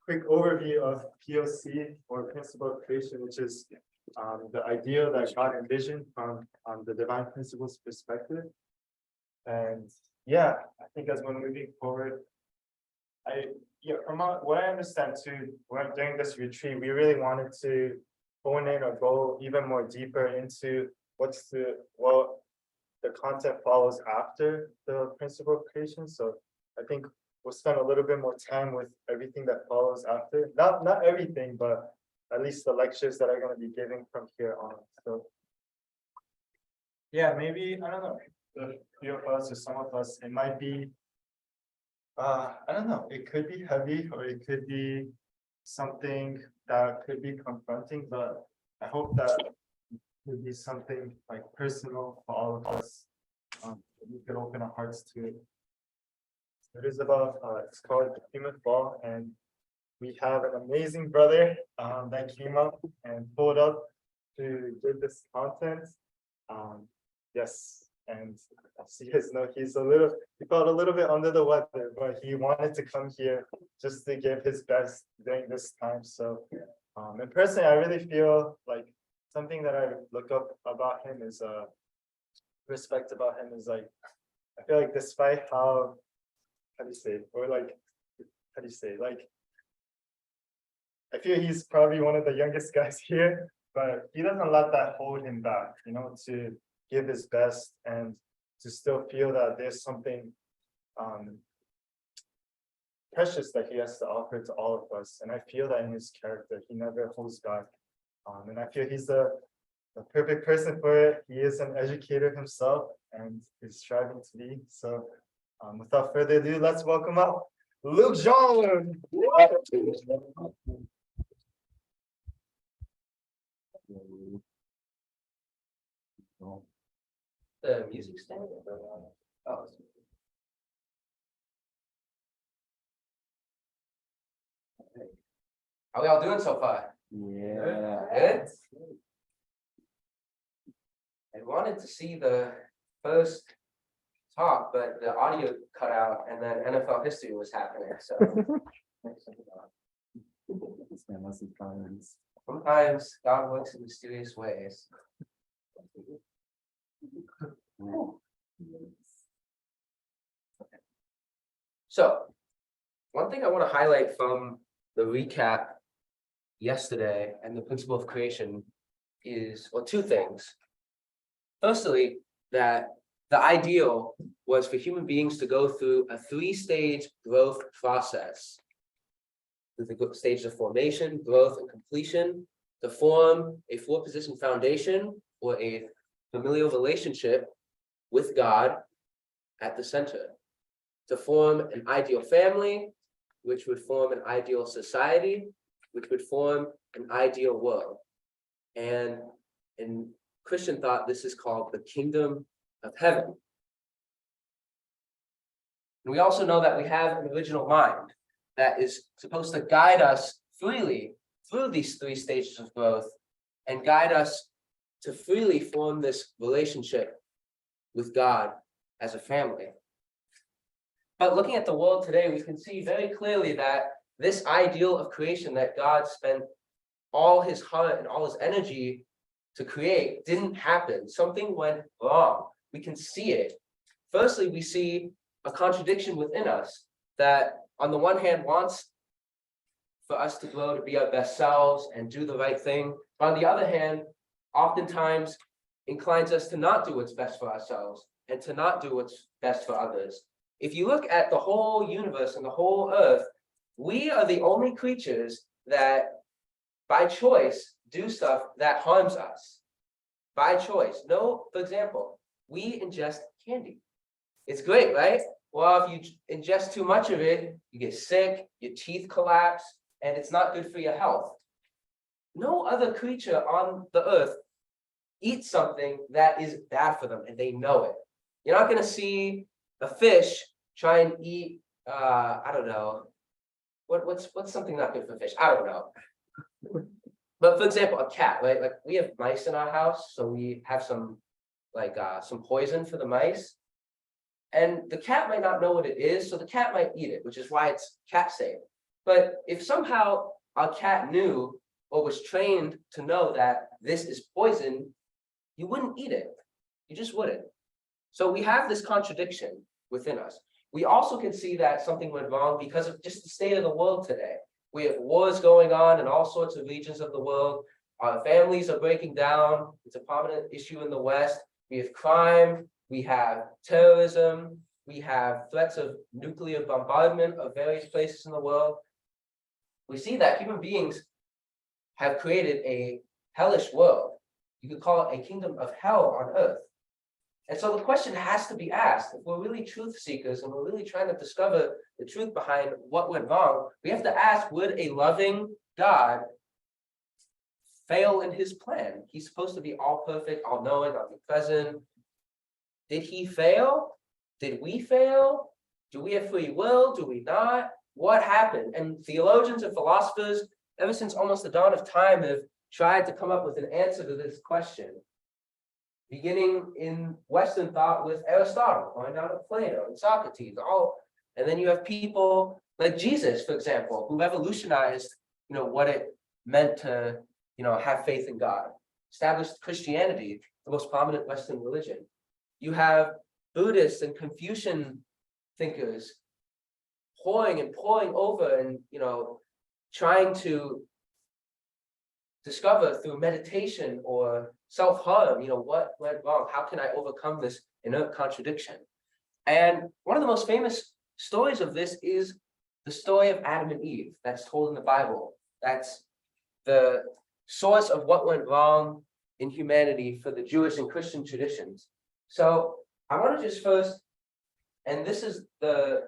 quick overview of POC, or principle of creation, which is the ideal that God envisioned from the divine principles perspective. And yeah, I think as we're moving forward, from what I understand too, during this retreat, we really wanted to hone in or go even more deeper into the content follows after the principle of creation. So I think we'll spend a little bit more time with everything that follows after. Not everything, but at least the lectures that I'm going to be giving from here on. So yeah, maybe, I don't know, the few of us or some of us, it might be, I don't know, it could be heavy or it could be something that could be confronting, but I hope that it could be something like personal for all of us. We could open our hearts to it. It is about, it's called Human Fall, and we have an amazing brother that came up and pulled up to give this content. Yes, and as you guys know, he felt a little bit under the weather, but he wanted to come here just to give his best during this time. So, and personally, I really feel like something that I look up about him is respect about him is like, I feel like despite how do you say, or like, how do you say, like, I feel he's probably one of the youngest guys here, but he doesn't let that hold him back, you know, to give his best and to still feel that there's something precious that he has to offer to all of us. And I feel that in his character, he never holds back. And I feel he's the perfect person for it. He is an educator himself and is striving to be. So without further ado, let's welcome up Luc Jean. The music stand? Oh. How we all doing so far? Yeah. Good. I wanted to see the first talk, but the audio cut out and then NFL history was happening. So sometimes God works in mysterious ways. So one thing I want to highlight from the recap yesterday and the principle of creation is, well, two things. Firstly, that the ideal was for human beings to go through a 3-stage growth process. Through the stages of formation, growth, and completion, to form a 4-position foundation or a familial relationship with God at the center. To form an ideal family, which would form an ideal society, which would form an ideal world. And in Christian thought, this is called the kingdom of heaven. And we also know that we have an original mind that is supposed to guide us freely through these 3 stages of growth and guide us to freely form this relationship with God as a family. But looking at the world today, we can see very clearly that this ideal of creation that God spent all his heart and all his energy to create didn't happen. Something went wrong. We can see it. Firstly, we see a contradiction within us that on the one hand wants for us to grow to be our best selves and do the right thing, but on the other hand, oftentimes inclines us to not do what's best for ourselves and to not do what's best for others. If you look at the whole universe and the whole earth, we are the only creatures that by choice do stuff that harms us. By choice. No, for example, we ingest candy. It's great, right? Well, if you ingest too much of it, you get sick, your teeth collapse, and it's not good for your health. No other creature on the earth eats something that is bad for them, and they know it. You're not going to see a fish try and eat, I don't know, what's something not good for fish? I don't know. But for example, a cat, right? Like we have mice in our house, so we have some poison for the mice. And the cat might not know what it is, so the cat might eat it, which is why it's cat safe. But if somehow our cat knew or was trained to know that this is poison, you wouldn't eat it. You just wouldn't. So we have this contradiction within us. We also can see that something went wrong because of just the state of the world today. We have wars going on in all sorts of regions of the world. Our families are breaking down. It's a prominent issue in the West. We have crime. We have terrorism. We have threats of nuclear bombardment of various places in the world. We see that human beings have created a hellish world. You could call it a kingdom of hell on earth. And so the question has to be asked, if we're really truth seekers and we're really trying to discover the truth behind what went wrong, we have to ask, would a loving God fail in his plan? He's supposed to be all perfect, all knowing, omnipresent. Did he fail? Did we fail? Do we have free will? Do we not? What happened? And theologians and philosophers, ever since almost the dawn of time, have tried to come up with an answer to this question. Beginning in Western thought with Aristotle, going down to Plato and Socrates, and then you have people like Jesus, for example, who revolutionized, what it meant to, have faith in God, established Christianity, the most prominent Western religion. You have Buddhists and Confucian thinkers poring over and, trying to discover through meditation or self-harm, what went wrong? How can I overcome this inert contradiction? And one of the most famous stories of this is the story of Adam and Eve that's told in the Bible. That's the source of what went wrong in humanity for the Jewish and Christian traditions. So I want to just first, and this is the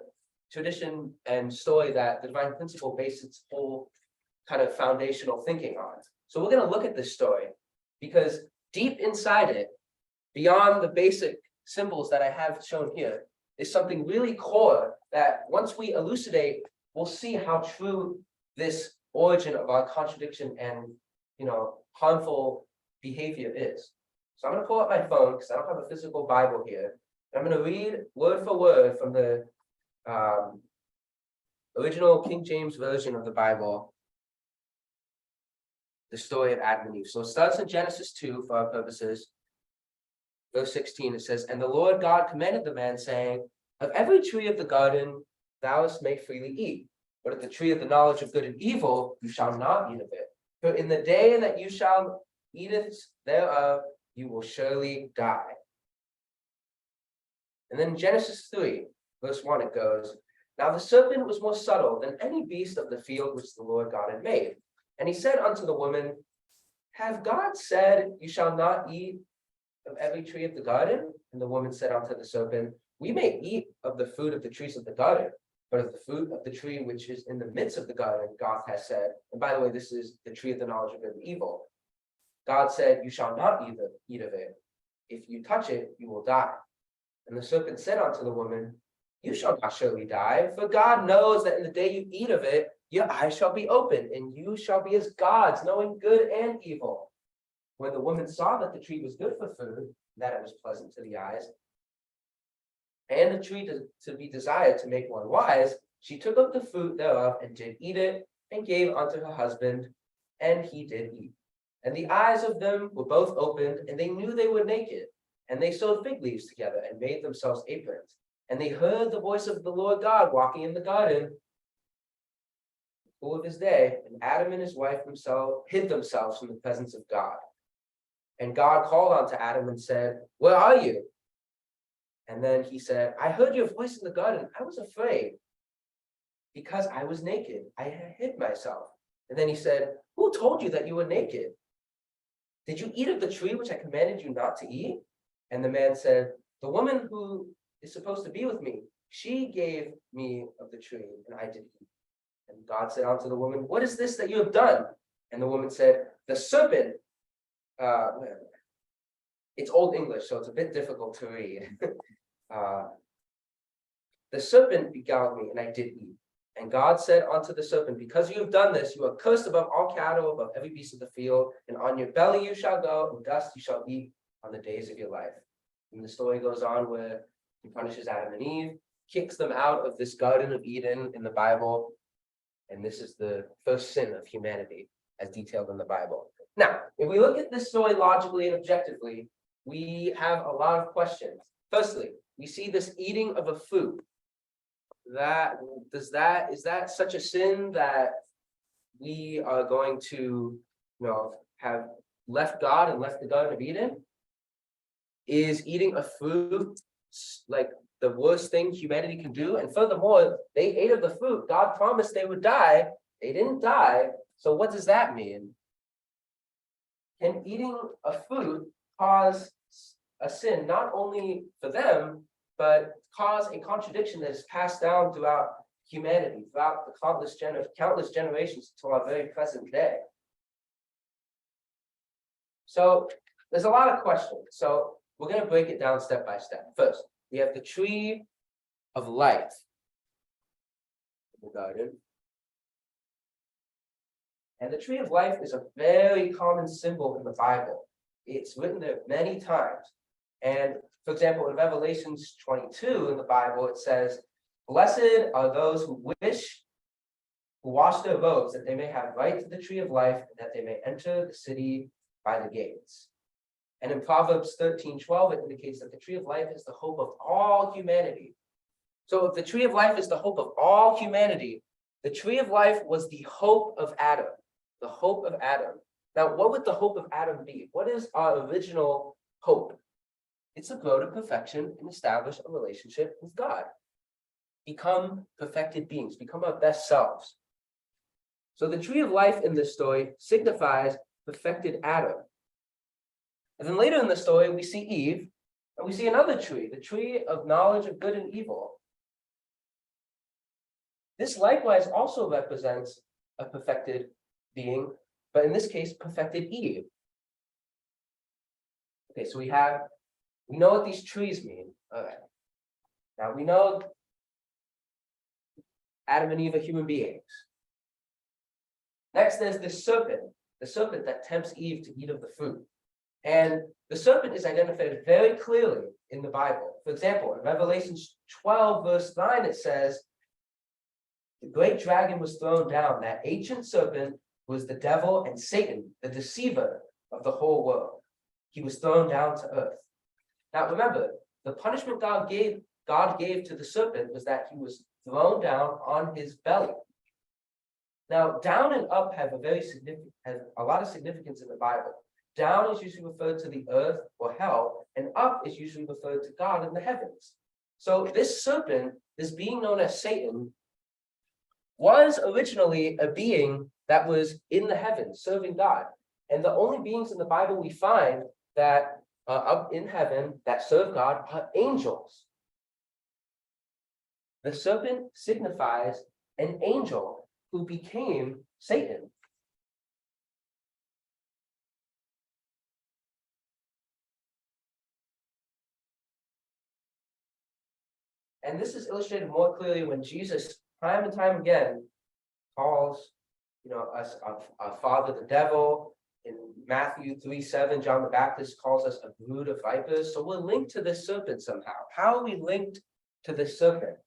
tradition and story that the divine principle based its whole kind of foundational thinking on. So we're going to look at this story because deep inside it, beyond the basic symbols that I have shown here, is something really core that once we elucidate, we'll see how true this origin of our contradiction and, harmful behavior is. So I'm going to pull up my phone because I don't have a physical Bible here. I'm going to read word for word from the original King James Version of the Bible, the story of Adam and Eve. So it starts in Genesis 2 for our purposes. Verse 16, it says, "And the Lord God commanded the man, saying, of every tree of the garden thou may freely eat, but of the tree of the knowledge of good and evil you shall not eat of it. For in the day that you shall eat it thereof, you will surely die." And then Genesis 3, verse 1, it goes, "Now the serpent was more subtle than any beast of the field which the Lord God had made. And he said unto the woman, Have God said, You shall not eat of every tree of the garden? And the woman said unto the serpent, We may eat of the fruit of the trees of the garden, but of the fruit of the tree which is in the midst of the garden, God has said," and by the way, this is the tree of the knowledge of good and evil. "God said, You shall not eat of it. If you touch it, you will die. And the serpent said unto the woman, You shall not surely die, for God knows that in the day you eat of it, your eyes shall be opened, and you shall be as gods, knowing good and evil. When the woman saw that the tree was good for food, that it was pleasant to the eyes, and a tree to be desired to make one wise, she took of the fruit thereof, and did eat it, and gave unto her husband, and he did eat. And the eyes of them were both opened, and they knew they were naked. And they sewed fig leaves together, and made themselves aprons. And they heard the voice of the Lord God walking in the garden, cool of his day, and Adam and his wife hid themselves from the presence of God. And God called unto Adam and said, Where are you? And then he said, I heard your voice in the garden. I was afraid, because I was naked. I hid myself. And then he said, Who told you that you were naked? Did you eat of the tree which I commanded you not to eat? And the man said, The woman who is supposed to be with me, she gave me of the tree, and I did eat. And God said unto the woman, What is this that you have done? And the woman said, The serpent, it's Old English, so it's a bit difficult to read. The serpent beguiled me, and I did eat. And God said unto the serpent, Because you have done this, you are cursed above all cattle, above every beast of the field, and on your belly you shall go, and dust you shall eat on the days of your life. And the story goes on where He punishes Adam and Eve, kicks them out of this Garden of Eden in the Bible. And this is the first sin of humanity as detailed in the Bible. Now, if we look at this story logically and objectively, we have a lot of questions. Firstly, we see this eating of a fruit. Is that such a sin that we are going to, have left God and left the Garden of Eden? Is eating a fruit like the worst thing humanity can do? And furthermore, they ate of the fruit. God promised they would die. They didn't die. So what does that mean? Can eating a fruit cause a sin, not only for them, but cause a contradiction that is passed down throughout humanity, throughout the countless generations to our very present day? So there's a lot of questions. So we're going to break it down step by step. First, we have the tree of life in the garden. And the tree of life is a very common symbol in the Bible. It's written there many times. And for example, in Revelation 22 in the Bible, it says, "Blessed are those who wash their robes, that they may have right to the tree of life, and that they may enter the city by the gates." And in Proverbs 13:12, it indicates that the tree of life is the hope of all humanity. So if the tree of life is the hope of all humanity, the tree of life was the hope of Adam. The hope of Adam. Now, what would the hope of Adam be? What is our original hope? It's to grow to perfection and establish a relationship with God. Become perfected beings, become our best selves. So the tree of life in this story signifies perfected Adam. And then later in the story, we see Eve, and we see another tree, the tree of knowledge of good and evil. This likewise also represents a perfected being, but in this case, perfected Eve. Okay, so we know what these trees mean. All right. Now we know Adam and Eve are human beings. Next, there's the serpent that tempts Eve to eat of the fruit. And the serpent is identified very clearly in the Bible. For example, in Revelation 12, verse 9, it says, "The great dragon was thrown down, that ancient serpent was the devil and Satan, the deceiver of the whole world. He was thrown down to earth." Now remember, the punishment God gave to the serpent was that he was thrown down on his belly. Now, down and up have a lot of significance in the Bible. Down is usually referred to the earth or hell, and up is usually referred to God in the heavens. So this serpent, this being known as Satan, was originally a being that was in the heavens serving God. And the only beings in the Bible we find that are up in heaven that serve God are angels. The serpent signifies an angel who became Satan. And this is illustrated more clearly when Jesus, time and time again, calls, us our father the devil. In Matthew 3:7, John the Baptist calls us a brood of vipers. So we're linked to this serpent somehow. How are we linked to this serpent?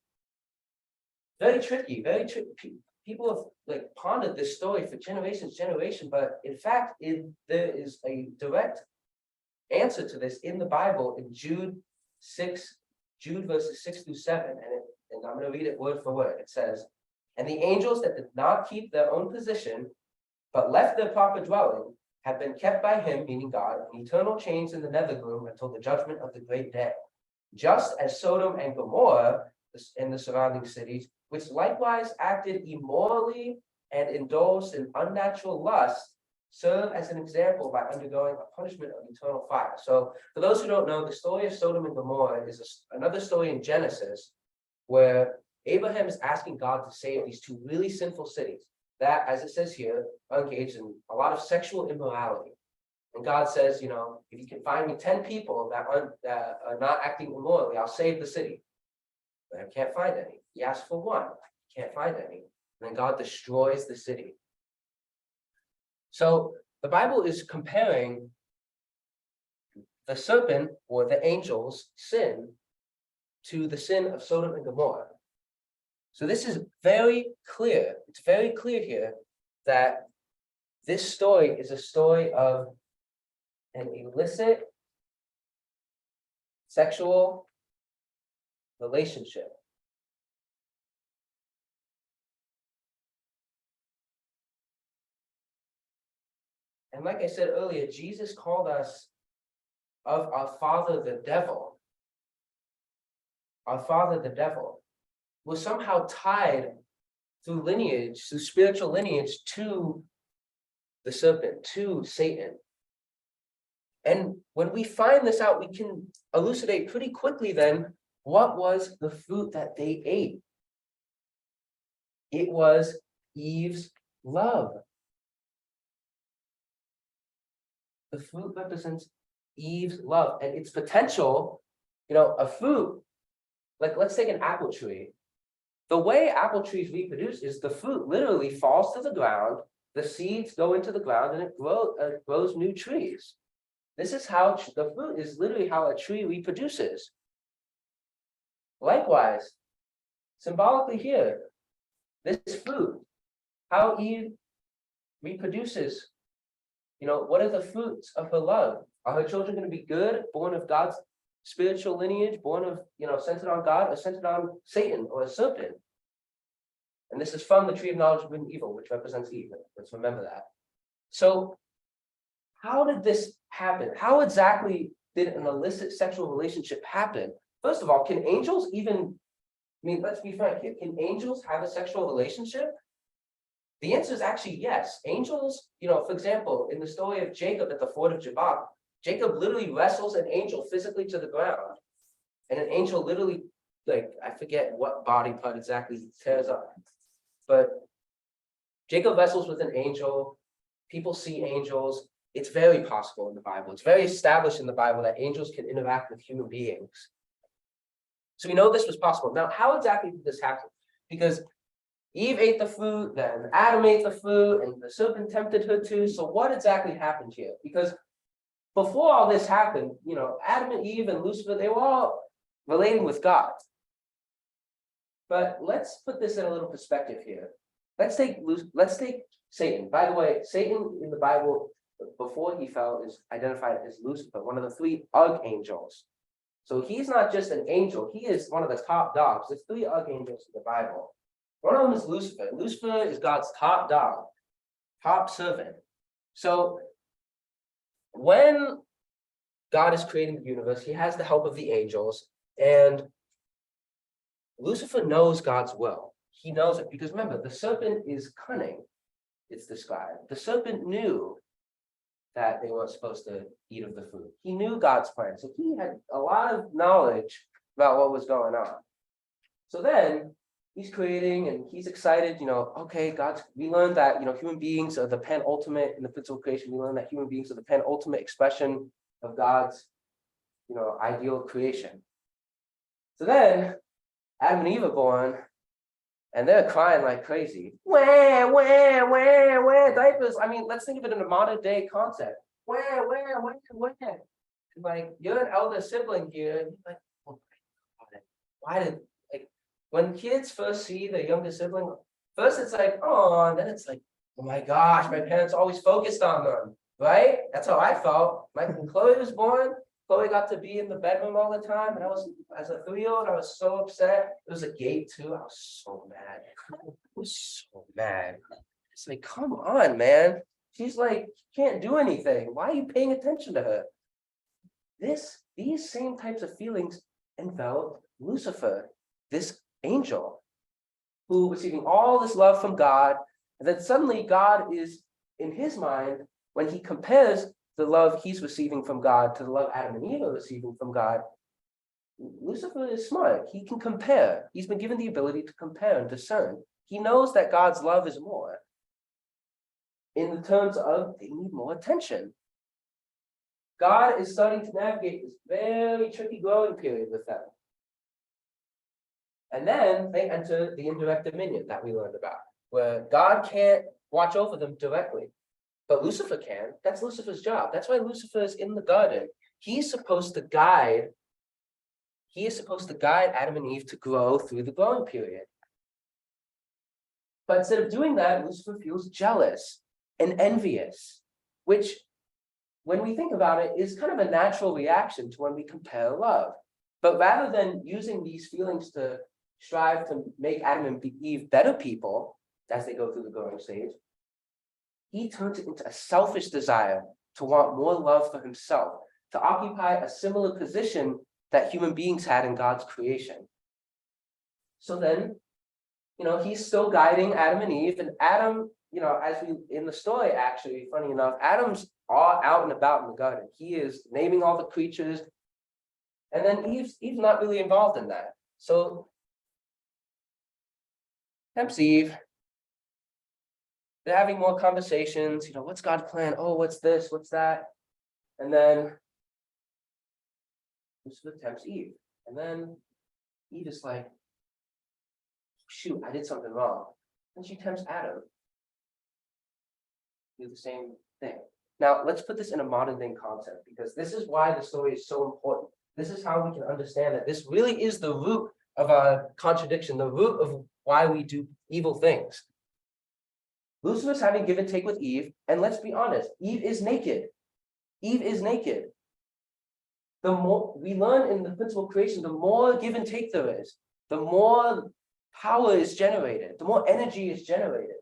Very tricky, very tricky. People have pondered this story for generations, but in fact, there is a direct answer to this in the Bible in Jude verses 6 through 7, and I'm going to read it word for word. It says, "And the angels that did not keep their own position, but left their proper dwelling, have been kept by him," meaning God, "in eternal chains in the nethergloom until the judgment of the great day. Just as Sodom and Gomorrah and the surrounding cities, which likewise acted immorally and indulged in unnatural lust, serve as an example by undergoing a punishment of eternal fire." So for those who don't know, the story of Sodom and Gomorrah is another story in Genesis where Abraham is asking God to save these two really sinful cities that, as it says here, are engaged in a lot of sexual immorality. And God says, if you can find me 10 people that are not acting immorally, I'll save the city. But I can't find any. He asks for one. Can't find any. And then God destroys the city. So the Bible is comparing the serpent or the angel's sin to the sin of Sodom and Gomorrah. So this is very clear. It's very clear here that this story is a story of an illicit sexual relationship. And like I said earlier, Jesus called us of our father, the devil. Our father, the devil, was somehow tied through lineage, through spiritual lineage, to the serpent, to Satan. And when we find this out, we can elucidate pretty quickly then what was the fruit that they ate. It was Eve's love. The fruit represents Eve's love and its potential. A fruit, like let's take an apple tree. The way apple trees reproduce is the fruit literally falls to the ground, the seeds go into the ground, and it grows new trees. This is how the fruit is literally how a tree reproduces. Likewise, symbolically here, this fruit, how Eve reproduces. What are the fruits of her love? Are her children going to be good, born of God's spiritual lineage, born of, centered on God, or centered on Satan or a serpent? And this is from the tree of knowledge of good and evil, which represents Eve. Let's remember that. So, how did this happen? How exactly did an illicit sexual relationship happen? First of all, can angels even, let's be frank here, can angels have a sexual relationship? The answer is actually yes. Angels, for example, in the story of Jacob at the ford of Jabbok, Jacob literally wrestles an angel physically to the ground. And an angel literally, I forget what body part exactly he tears up. But Jacob wrestles with an angel. People see angels. It's very possible in the Bible. It's very established in the Bible that angels can interact with human beings. So we know this was possible. Now, how exactly did this happen? Because Eve ate the fruit, then Adam ate the fruit, and the serpent tempted her too. So what exactly happened here? Because before all this happened, Adam and Eve and Lucifer, they were all relating with God. But let's put this in a little perspective here. Let's take Satan. By the way, Satan in the Bible, before he fell, is identified as Lucifer, one of the 3 archangels. So he's not just an angel, he is one of the top dogs. There's 3 archangels in the Bible. One of them is Lucifer. Lucifer is God's top dog, top servant. So when God is creating the universe, he has the help of the angels, and Lucifer knows God's will. He knows it because remember, the serpent is cunning, it's described. The serpent knew that they weren't supposed to eat of the fruit. He knew God's plan. So he had a lot of knowledge about what was going on. So then he's creating and he's excited, okay, we learned that, human beings are the penultimate in the physical creation. We learned that human beings are the penultimate expression of God's, ideal creation. So then Adam and Eve are born and they're crying like crazy. Where, diapers. Let's think of it in a modern day concept. Where? And you're an elder sibling here. And you're like, oh my God, why did, when kids first see their younger sibling, first it's like, oh, and then it's like, oh my gosh, my parents always focused on them, right? That's how I felt. When Chloe was born, Chloe got to be in the bedroom all the time, and as a 3-year-old, I was so upset. It was a gate too. I was so mad. It's like, come on, man. She's like, can't do anything. Why are you paying attention to her? These same types of feelings enveloped Lucifer, this angel, who was receiving all this love from God, and then suddenly God is, in his mind, when he compares the love he's receiving from God to the love Adam and Eve are receiving from God, Lucifer is smart. He can compare. He's been given the ability to compare and discern. He knows that God's love is more in the terms of they need more attention. God is starting to navigate this very tricky growing period with them. And then they enter the indirect dominion that we learned about, where God can't watch over them directly, but Lucifer can. That's Lucifer's job. That's why Lucifer is in the garden. He's supposed to guide he is supposed to guide Adam and Eve to grow through the growing period. But instead of doing that, Lucifer feels jealous and envious, which, when we think about it, is kind of a natural reaction to when we compare love. But rather than using these feelings to strive to make Adam and Eve better people as they go through the growing stage, he turns it into a selfish desire to want more love for himself, to occupy a similar position that human beings had in God's creation. So then, he's still guiding Adam and Eve, and Adam, as we in the story, actually, funny enough, Adam's all out and about in the garden. He is naming all the creatures, and then Eve's not really involved in that. So tempts Eve. They're having more conversations, what's God's plan? Oh, what's this? What's that? And then Lucifer tempts Eve. And then Eve is like, shoot, I did something wrong. And she tempts Adam. Do the same thing. Now, let's put this in a modern day concept, because this is why the story is so important. This is how we can understand that this really is the root of our contradiction, the root of why we do evil things. Lucifer's having give and take with Eve, and let's be honest, Eve is naked. Eve is naked. The more we learn in the principle of creation, the more give and take there is, the more power is generated, the more energy is generated.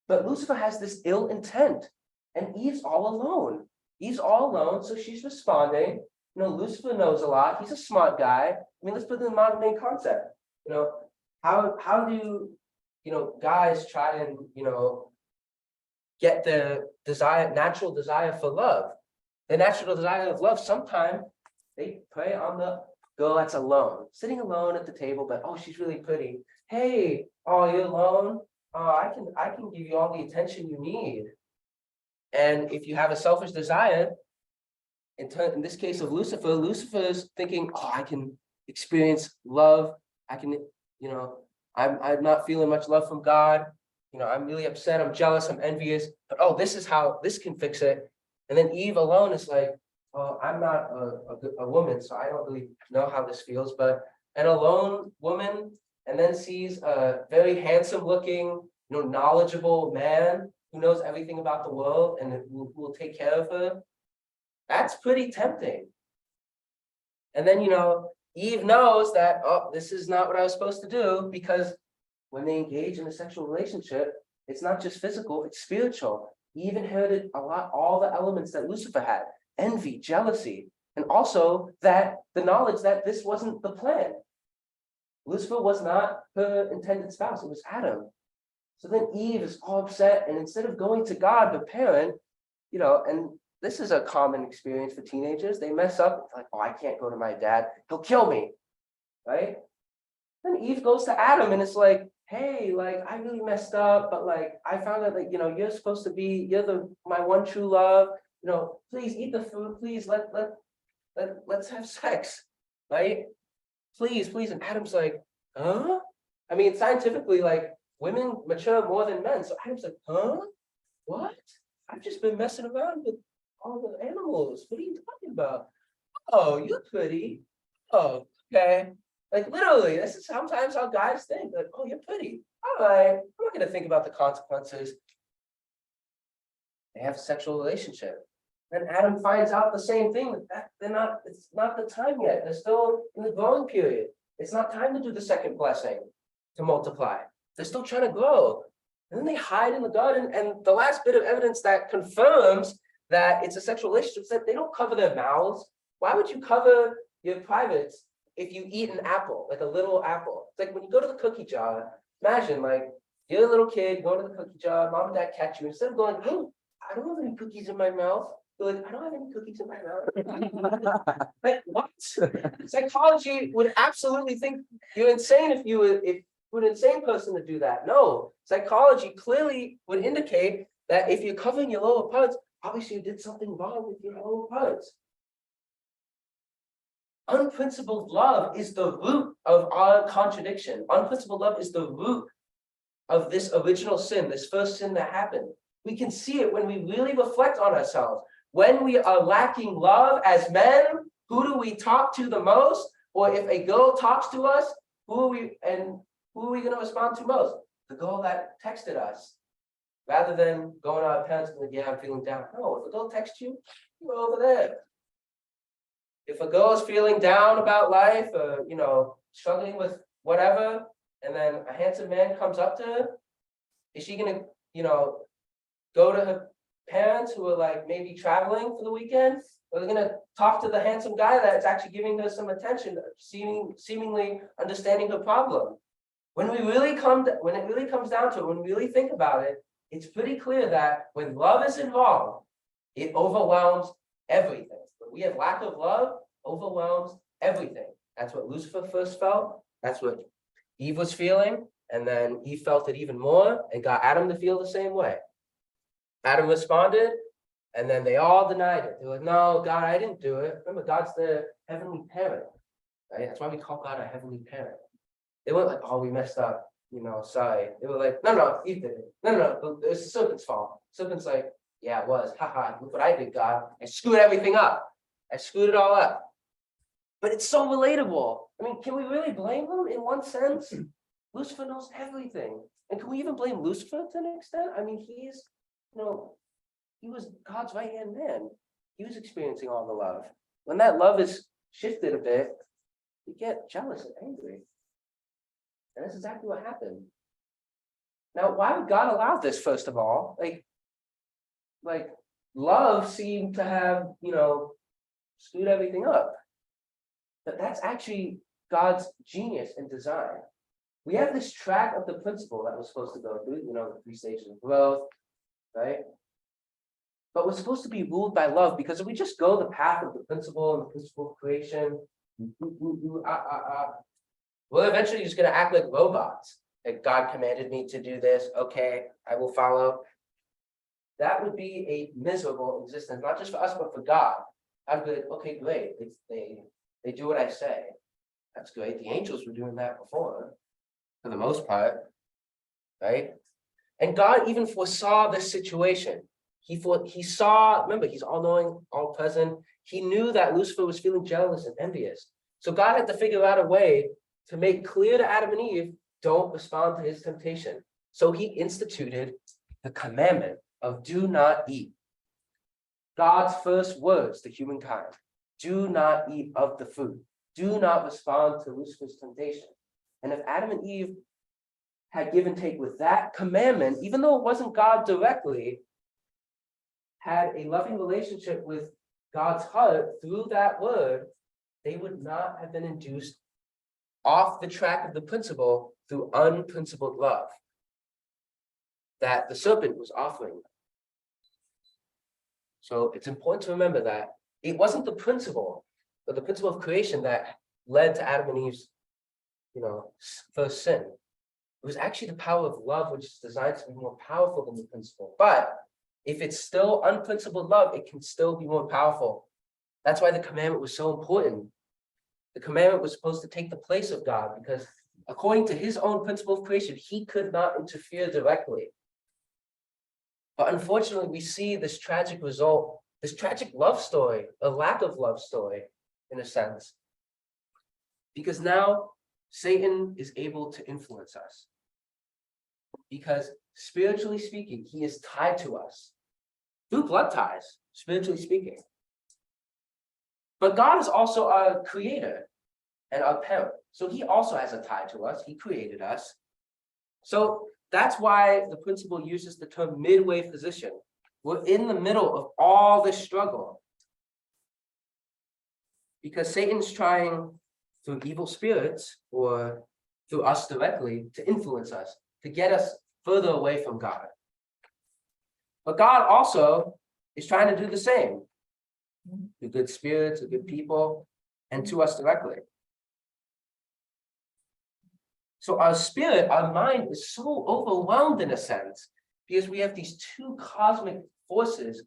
But Lucifer has this ill intent, and Eve's all alone. Eve's all alone, so she's responding. Lucifer knows a lot. He's a smart guy. Let's put it in the modern day concept. How do guys try and get their natural desire for love? The natural desire of love, sometimes they prey on the girl that's alone, sitting alone at the table, but oh, she's really pretty. Hey, oh, you're alone? Oh, I can give you all the attention you need. And if you have a selfish desire, in this case of Lucifer, Lucifer's thinking, oh, I can experience love. I can, I'm not feeling much love from God. I'm really upset. I'm jealous. I'm envious. But oh, this is how this can fix it. And then Eve alone is like, oh, I'm not a woman, so I don't really know how this feels. But an alone woman, and then sees a very handsome looking, knowledgeable man who knows everything about the world and who will take care of her. That's pretty tempting. And then, Eve knows that, oh, this is not what I was supposed to do, because when they engage in a sexual relationship, it's not just physical, it's spiritual. Eve inherited all the elements that Lucifer had: envy, jealousy, and also that the knowledge that this wasn't the plan. Lucifer was not her intended spouse, it was Adam. So then Eve is all upset, and instead of going to God, the parent, and this is a common experience for teenagers, they mess up, it's like, oh, I can't go to my dad, he'll kill me, right? Then Eve goes to Adam, and it's like, hey, I really messed up, but I found out that, you're supposed to be, my one true love, please eat the food, please let's have sex, right? Please. And Adam's like, huh? Scientifically, women mature more than men. So Adam's like, huh? What? I've just been messing around with all the animals. What are you talking about? Oh, you're pretty. Oh, okay. Literally, this is sometimes how guys think. Oh, you're pretty. All right. I'm not going to think about the consequences. They have a sexual relationship. Then Adam finds out the same thing, that it's not the time yet. They're still in the growing period. It's not time to do the second blessing, to multiply. They're still trying to grow. And then they hide in the garden. And the last bit of evidence that confirms that it's a sexual relationship is that they don't cover their mouths. Why would you cover your privates if you eat an apple, a little apple? It's like when you go to the cookie jar, imagine you're a little kid, go to the cookie jar, mom and dad catch you. Instead of going, oh, I don't have any cookies in my mouth. You're like, I don't have any cookies in my mouth. What? Psychology would absolutely think you're insane if you were an insane person to do that. No, psychology clearly would indicate that if you're covering your lower parts, obviously you did something wrong with your lower parts. Unprincipled love is the root of our contradiction. Unprincipled love is the root of this original sin, this first sin that happened. We can see it when we really reflect on ourselves. When we are lacking love as men, who do we talk to the most? Or if a girl talks to us, who are we gonna respond to most? The girl that texted us. Rather than going to our parents and like, yeah, I'm feeling down. No, if a girl texts you, you're over there. If a girl is feeling down about life or, struggling with whatever, and then a handsome man comes up to her, is she gonna, go to her parents who are like maybe traveling for the weekend? Or they're gonna talk to the handsome guy that's actually giving her some attention, seemingly understanding her problem? When it really comes down to it, when we really think about it, it's pretty clear that when love is involved, it overwhelms everything. When we have lack of love, overwhelms everything. That's what Lucifer first felt. That's what Eve was feeling. And then Eve felt it even more and got Adam to feel the same way. Adam responded, and then they all denied it. They were like, no, God, I didn't do it. Remember, God's the heavenly parent. Right? That's why we call God a heavenly parent. They weren't like, oh, we messed up. Sorry. They were like, no, Eve did it. No, it was the serpent's fault. Serpent's like, yeah, it was. Haha, look what I did, God. I screwed everything up. I screwed it all up. But it's so relatable. I mean, can we really blame him in one sense? Lucifer knows everything. And can we even blame Lucifer to an extent? I mean, he was God's right-hand man. He was experiencing all the love. When that love is shifted a bit, we get jealous and angry. And that's exactly what happened. Now, why would God allow this, first of all? Like love seemed to have, screwed everything up. But that's actually God's genius and design. We have this track of the principle that we're supposed to go through, the 3 stages of growth, right? But we're supposed to be ruled by love, because if we just go the path of the principle and the principle of creation, we're eventually just going to act like robots. Like, God commanded me to do this. Okay, I will follow. That would be a miserable existence, not just for us, but for God. I'd be like, okay, great. They do what I say. That's great. The angels were doing that before, for the most part, right? And God even foresaw this situation. He saw, remember, he's all-knowing, all-present. He knew that Lucifer was feeling jealous and envious. So God had to figure out a way to make clear to Adam and Eve, don't respond to his temptation. So he instituted the commandment of do not eat. God's first words to humankind: do not eat of the fruit. Do not respond to Lucifer's temptation. And if Adam and Eve had give and take with that commandment, even though it wasn't God directly, had a loving relationship with God's heart through that word, they would not have been induced off the track of the principle through unprincipled love that the serpent was offering. So it's important to remember that it wasn't the principle, but the principle of creation that led to Adam and Eve's, first sin. It was actually the power of love, which is designed to be more powerful than the principle. But if it's still unprincipled love, it can still be more powerful. That's why the commandment was so important. The commandment was supposed to take the place of God, because according to his own principle of creation, he could not interfere directly. But unfortunately, we see this tragic result, this tragic love story, a lack of love story, in a sense. Because now Satan is able to influence us. Because spiritually speaking, he is tied to us through blood ties, spiritually speaking. But God is also our creator and our parent. So he also has a tie to us. He created us. So that's why the principle uses the term midway position. We're in the middle of all this struggle. Because Satan's trying through evil spirits or through us directly to influence us, to get us further away from God. But God also is trying to do the same. The good spirits, the good people, and to us directly. So our spirit, our mind is so overwhelmed in a sense, because we have these two cosmic forces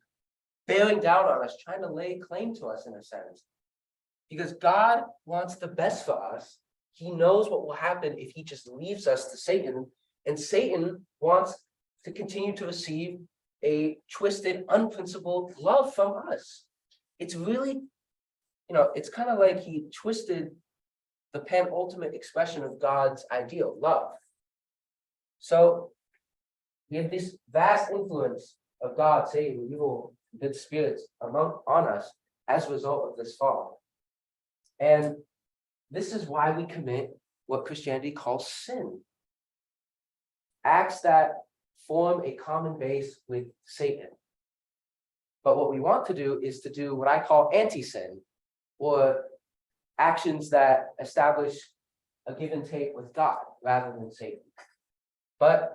bearing down on us, trying to lay claim to us in a sense. Because God wants the best for us. He knows what will happen if he just leaves us to Satan. And Satan wants to continue to receive a twisted, unprincipled love from us. It's really, it's kind of like he twisted the penultimate expression of God's ideal, love. So we have this vast influence of God saving evil, good spirits on us as a result of this fall. And this is why we commit what Christianity calls sin. Acts that form a common base with Satan. But what we want to do is to do what I call anti-sin, or actions that establish a give and take with God rather than Satan. But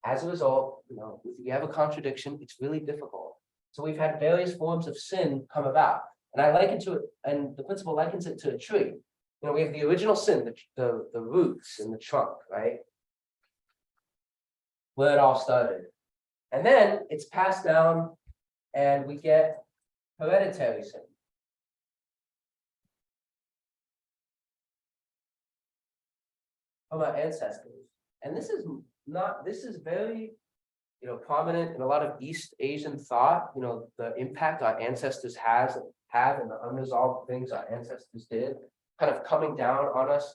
as a result, if you have a contradiction, it's really difficult. So we've had various forms of sin come about. And I liken to it, and the principle likens it to a tree. We have the original sin, the roots and the trunk, right? Where it all started. And then it's passed down and we get hereditary sin. From our ancestors. And this is very, prominent in a lot of East Asian thought, the impact our ancestors have and the unresolved things our ancestors did, kind of coming down on us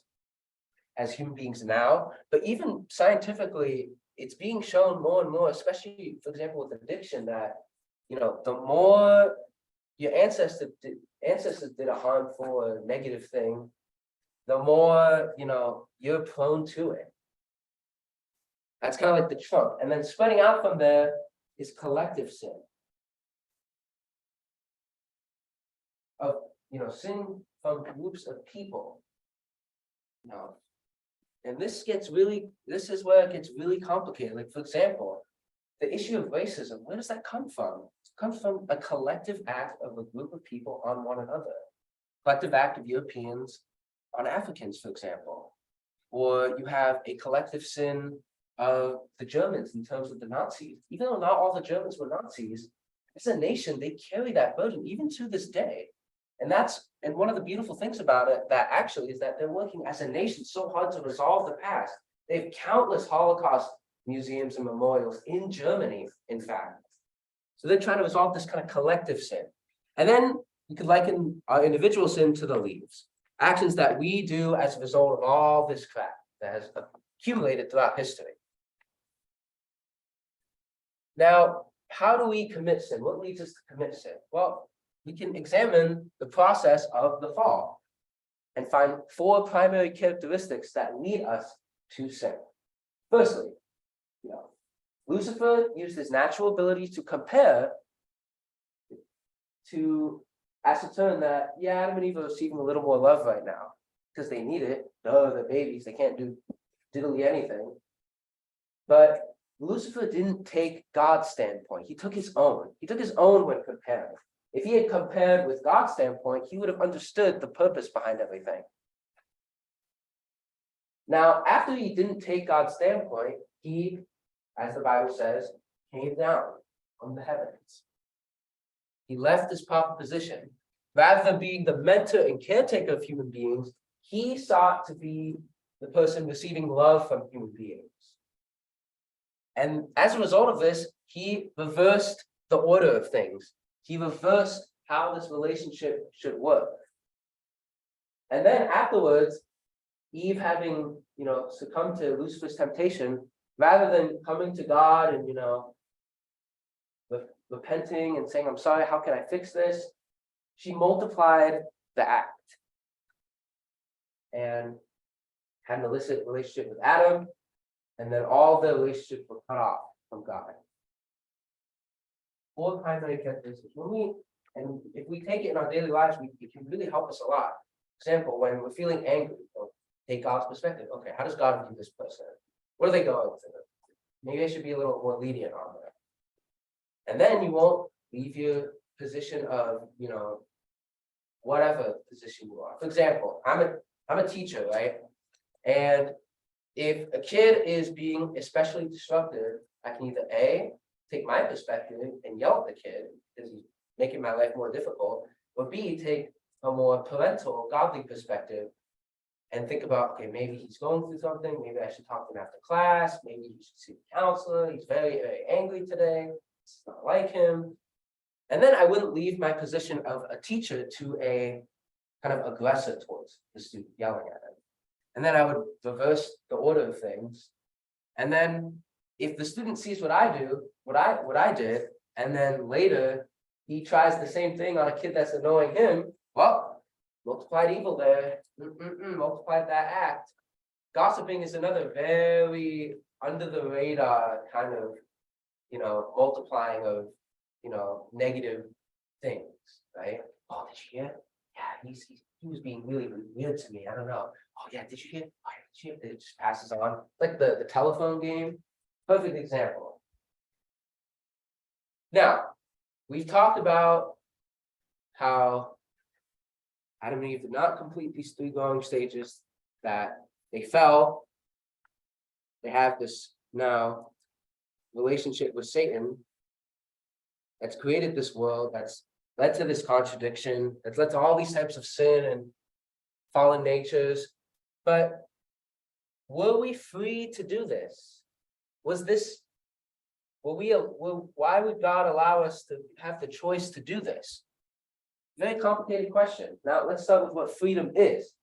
as human beings now. But even scientifically, it's being shown more and more, especially, for example, with addiction, that, the more your ancestors did a harmful or negative thing, the more, you're prone to it. That's kind of like the trunk. And then spreading out from there is collective sin. Of, sin from groups of people. And this is where it gets really complicated. Like, for example, the issue of racism, where does that come from? It comes from a collective act of a group of people on one another. Collective act of Europeans on Africans, for example. Or you have a collective sin of the Germans in terms of the Nazis. Even though not all the Germans were Nazis, as a nation, they carry that burden even to this day. And one of the beautiful things about it, that actually, is that they're working as a nation so hard to resolve the past. They have countless Holocaust museums and memorials in Germany, in fact. So they're trying to resolve this kind of collective sin. And then you could liken our individual sin to the leaves. Actions that we do as a result of all this crap that has accumulated throughout history. Now, how do we commit sin? What leads us to commit sin? Well, we can examine the process of the fall and find 4 primary characteristics that lead us to sin. Firstly, Lucifer used his natural ability to compare to ascertain that, Adam and Eve are receiving a little more love right now because they need it. No, they're babies, they can't do diddly anything. But Lucifer didn't take God's standpoint. He took his own. He took his own when comparing. If he had compared with God's standpoint, he would have understood the purpose behind everything. Now, after he didn't take God's standpoint, he, as the Bible says, came down from the heavens. He left his proper position. Rather than being the mentor and caretaker of human beings, he sought to be the person receiving love from human beings. And as a result of this, he reversed the order of things. He reversed how this relationship should work. And then afterwards, Eve having, succumbed to Lucifer's temptation, rather than coming to God and, repenting and saying, I'm sorry, how can I fix this? She multiplied the act and had an illicit relationship with Adam, and then all the relationships were cut off from God. 4 primary characteristics. And if we take it in our daily lives, it can really help us a lot. For example, when we're feeling angry, take God's perspective. Okay, how does God view this person? What are they going through? Maybe I should be a little more lenient on that. And then you won't leave your position of, whatever position you are. For example, I'm a teacher, right? And if a kid is being especially disruptive, I can either A, take my perspective and yell at the kid because he's making my life more difficult, or B, take a more parental, godly perspective and think about, okay, maybe he's going through something, maybe I should talk to him after class, maybe he should see a counselor, he's very, very angry today, it's not like him. And then I wouldn't leave my position of a teacher to a kind of aggressor towards the student, yelling at him. And then I would reverse the order of things. And then if the student sees what I do, what I did, and then later he tries the same thing on a kid that's annoying him, well, multiplied evil there, multiplied that act. Gossiping is another very under the radar kind of, multiplying of, negative things, right? Oh, did you hear? Yeah, he was being really, really weird to me. I don't know. Oh yeah, did you hear? Oh, yeah, did you hear? It just passes on. Like the telephone game. Perfect example. Now, we've talked about how Adam and Eve did not complete these 3 growing stages, that they fell. They have this now relationship with Satan that's created this world, that's led to this contradiction, that's led to all these types of sin and fallen natures. But were we free to do this? Why would God allow us to have the choice to do this? Very complicated question. Now let's start with what freedom is.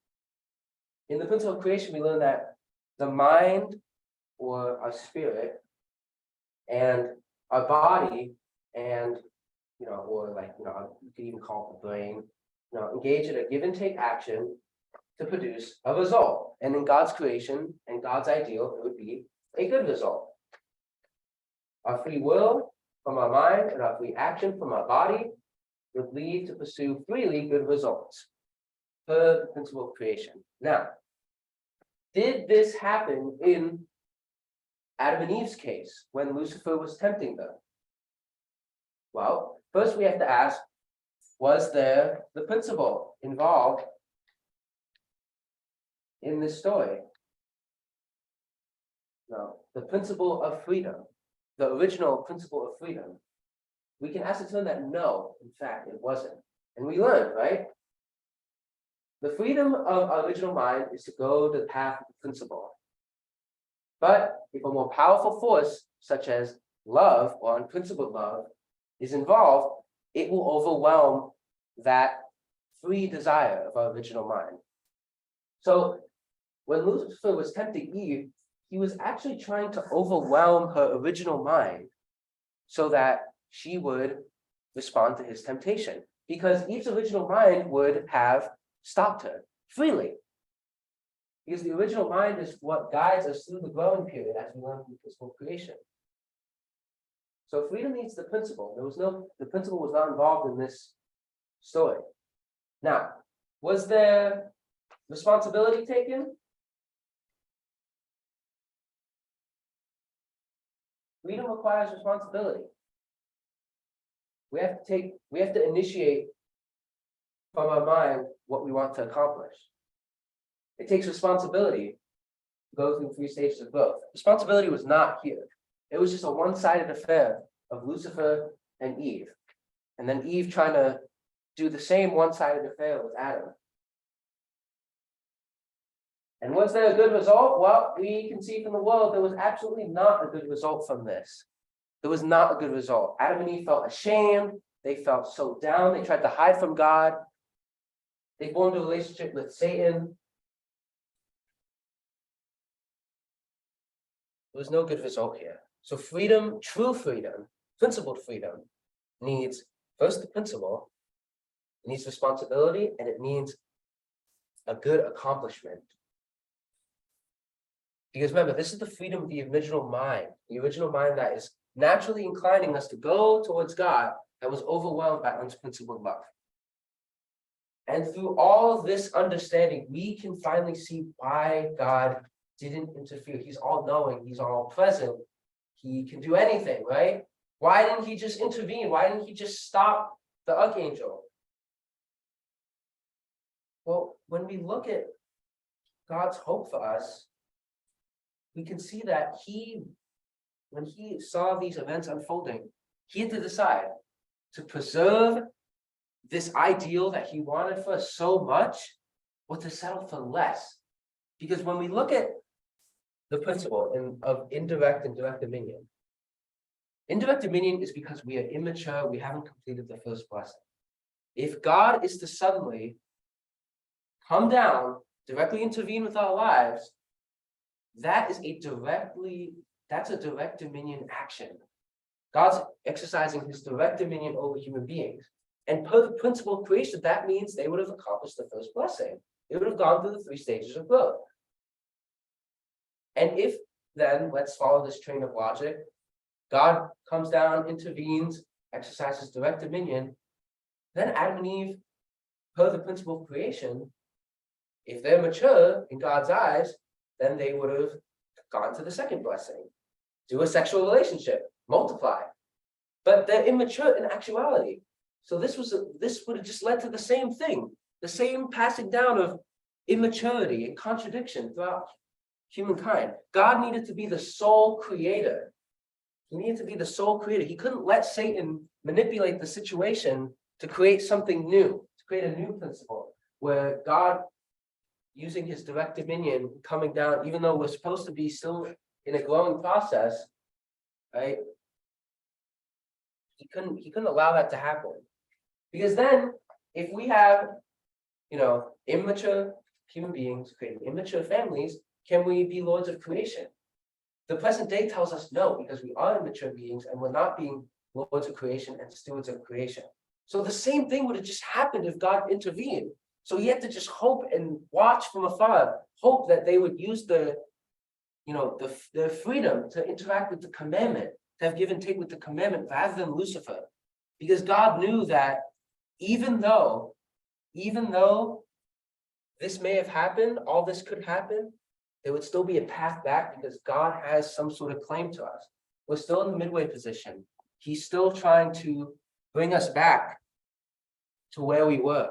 In the principle of creation, we learn that the mind or our spirit and our body and, you could even call it the brain, engage in a give and take action to produce a result. And in God's creation and God's ideal, it would be a good result. Our free will from our mind and our free action from our body would lead to pursue freely good results per the principle of creation. Now, did this happen in Adam and Eve's case when Lucifer was tempting them? Well, first we have to ask, was there the principle involved in this story? No, the principle of freedom, the original principle of freedom. We can ascertain that no, in fact, it wasn't. And we learned, right? The freedom of our original mind is to go to the path of the principle. But if a more powerful force, such as love or unprincipled love, is involved, it will overwhelm that free desire of our original mind. So when Lucifer was tempting Eve, he was actually trying to overwhelm her original mind so that she would respond to his temptation, because Eve's original mind would have stopped her freely. Because the original mind is what guides us through the growing period as we learn from physical creation. So freedom needs the principle. The principle was not involved in this story. Now, was there responsibility taken? Freedom requires responsibility. We have to initiate from our mind what we want to accomplish. It takes responsibility to go through 3 stages of growth. Responsibility was not here. It was just a one-sided affair of Lucifer and Eve. And then Eve trying to do the same one-sided affair with Adam. And was there a good result? Well, we can see from the world there was absolutely not a good result from this. There was not a good result. Adam and Eve felt ashamed. They felt so down. They tried to hide from God. They formed a relationship with Satan. There was no good result here. So freedom, true freedom, principled freedom, needs first the principle, it needs responsibility, and it needs a good accomplishment. Because remember, this is the freedom of the original mind that is naturally inclining us to go towards God, that was overwhelmed by unprincipled love. And through all of this understanding, we can finally see why God didn't interfere. He's all knowing, he's all present, he can do anything, right? Why didn't he just intervene? Why didn't he just stop the archangel? Well, when we look at God's hope for us, we can see that when he saw these events unfolding, he had to decide to preserve this ideal that he wanted for us so much, or to settle for less. Because when we look at the principle of indirect and direct dominion is because we are immature, we haven't completed the first blessing. If God is to suddenly come down directly intervene with our lives, that's a direct dominion action. God's exercising his direct dominion over human beings. And per the principle of creation, that means they would have accomplished the first blessing. They would have gone through the 3 stages of growth. And if then, let's follow this train of logic, God comes down, intervenes, exercises direct dominion, then Adam and Eve, per the principle of creation, if they're mature in God's eyes, then they would have gone to the second blessing, do a sexual relationship, multiply. But they're immature in actuality. So this would have just led to the same thing, the same passing down of immaturity and contradiction throughout humankind. God needed to be the sole creator. He needed to be the sole creator. He couldn't let Satan manipulate the situation to create something new, to create a new principle where God, using his direct dominion, coming down, even though we're supposed to be still in a growing process, right? He couldn't allow that to happen. Because then if we have, immature human beings creating immature families, can we be lords of creation? The present day tells us no, because we are immature beings and we're not being lords of creation and stewards of creation. So the same thing would have just happened if God intervened. So he had to just hope and watch from afar, hope that they would use their freedom to interact with the commandment, to have give and take with the commandment rather than Lucifer. Because God knew that even though this may have happened, all this could happen, there would still be a path back because God has some sort of claim to us. We're still in the midway position. He's still trying to bring us back to where we were.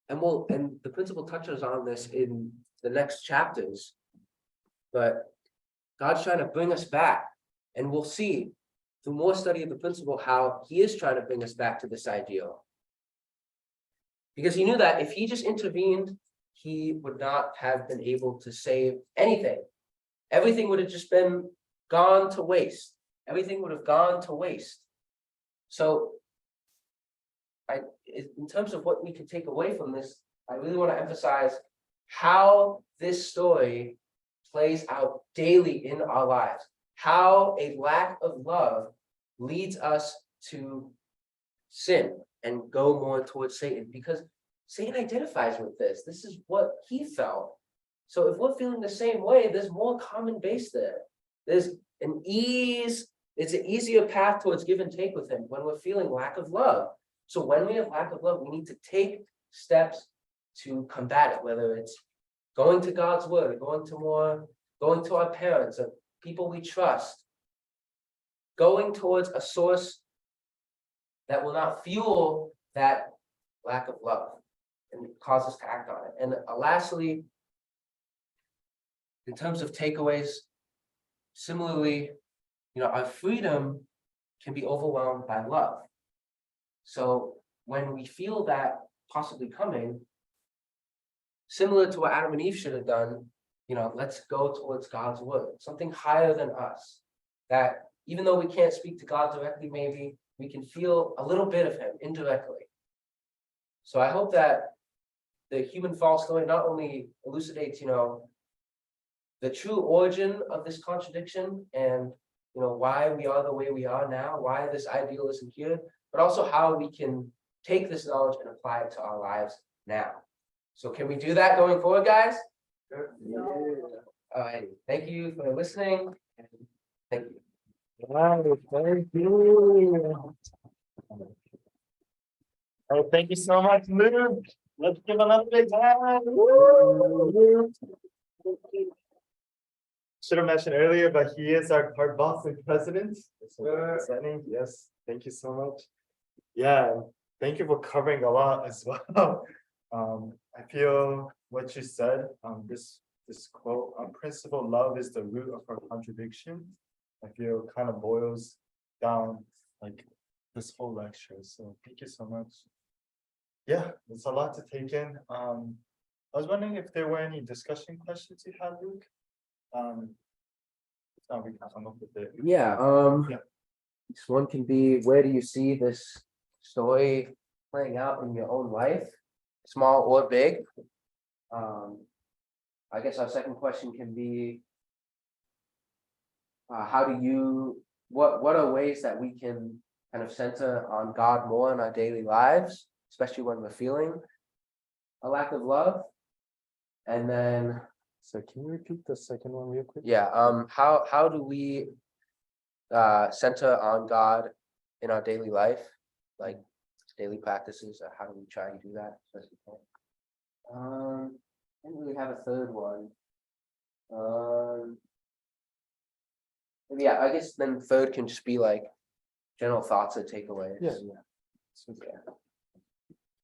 And the principal touches on this in the next chapters, but God's trying to bring us back, and we'll see through more study of the principle how he is trying to bring us back to this ideal. Because he knew that if he just intervened, he would not have been able to save anything. Everything would have just been gone to waste. Everything would have gone to waste. So in terms of what we can take away from this, I really want to emphasize how this story plays out daily in our lives, how a lack of love leads us to sin and go more towards Satan, because Satan identifies with this. This is what he felt. So if we're feeling the same way, there's more common base there. It's an easier path towards give and take with him when we're feeling lack of love. So when we have lack of love, we need to take steps to combat it, whether it's going to God's word, going to our parents, or people we trust, going towards a source that will not fuel that lack of love and cause us to act on it. And lastly, in terms of takeaways, similarly, our freedom can be overwhelmed by love. So when we feel that possibly coming, similar to what Adam and Eve should have done, let's go towards God's word, something higher than us, that even though we can't speak to God directly, maybe we can feel a little bit of him indirectly. So I hope that the human fall story not only elucidates, the true origin of this contradiction and, why we are the way we are now, why this ideal isn't here, but also how we can take this knowledge and apply it to our lives now. So can we do that going forward, guys? Sure. Yeah. All right. Thank you for listening. Thank you. Wow, thank you. Oh, thank you so much, Luke. Let's give another big hand. Woo! Should have mentioned earlier, but he is our CARP boss and president. Yes, thank you so much. Yeah, thank you for covering a lot as well. I feel what you said, this quote, principle love is the root of our contradiction. I feel kind of boils down like this whole lecture. So thank you so much. Yeah, there's a lot to take in. I was wondering if there were any discussion questions you had, Luke. We can come up with it. Yeah. This one can be, where do you see this story playing out in your own life, small or big. I guess our second question can be. How do you, what are ways that we can kind of center on God more in our daily lives, especially when we're feeling a lack of love? And then, So can you repeat the second one real quick? yeah, how do we center on God in our daily life, like daily practices, or how do we try and do that? I didn't really have a third one. Yeah, I guess then third can just be like general thoughts or takeaways. Yeah. So,